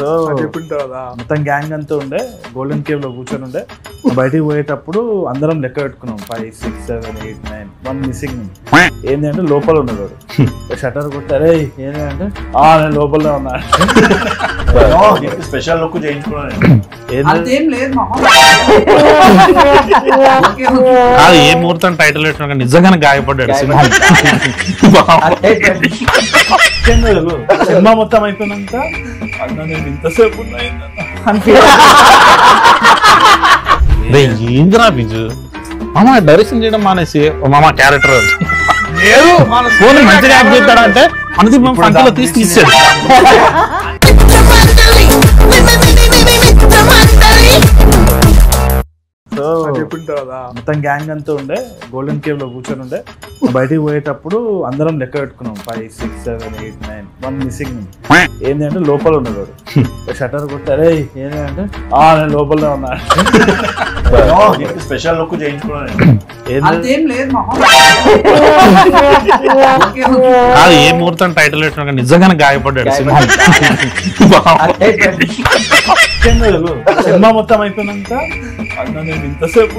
So మొత్తం gang అంతా ఉండే గోల్డెన్ కేవ్ లో కూర్చొని ఉండే. బయటికి పోయేటప్పుడు అందరం లెక్క పెట్టుకున్నాం 5, 6, 7, 8, 9 1 మిస్సింగ్. ఏంటంటే లోపల ఉన్నాడు షటర్ కొట్టారే. ఏంటంటే నేను లోపలనే ఉన్నా. స్పెషల్ లుక్ చేయించుకున్నాను. ఏ ముహూర్తం టైటిల్ పెట్టినా నిజంగానే గాయపడ్డాడు సినిమా. సినిమా మొత్తం అయిపోయినాక అన్న నేను ఇంతసేపు ఏంద్రా బిజు మామ డైరెక్షన్ చేయడం మానేసి మామ క్యారెక్టర్ ఫోన్ మంచిగా యాప్ చేస్తాడు అంటే అనుదీప్ పంటలో తీసాడు. సో మొత్తం గ్యాంగ్ అంతా ఉండే గోల్డెన్ కేవ్ లో కూర్చొని ఉండే. బయటికి పోయేటప్పుడు అందరం లెక్క పెట్టుకున్నాం 5, 6, 7, 8, 9 1 మిస్సింగ్. ఏంటంటే లోపల ఉన్నాడు షటర్ కొట్టారే. ఏంటంటే నేను లోపలనే ఉన్నా. స్పెషల్ లుక్ చేయించుకున్నాను. ఏ ముహూర్తం టైటిల్ పెట్టినా నిజంగానే గాయపడ్డాడు సినిమా. సినిమా మొత్తం అయిపోయినాక అన్న నేను ఇంతసేపు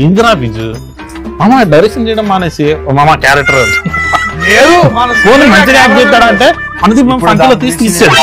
ఏంద్రా బిజు మామ డైరెక్షన్ చేయడం మానేసి మామ క్యారెక్టర్ ఫోన్ మంచిగా యాప్ చేస్తాడు అంటే అనుదీప్ పంటలో తీసాడు.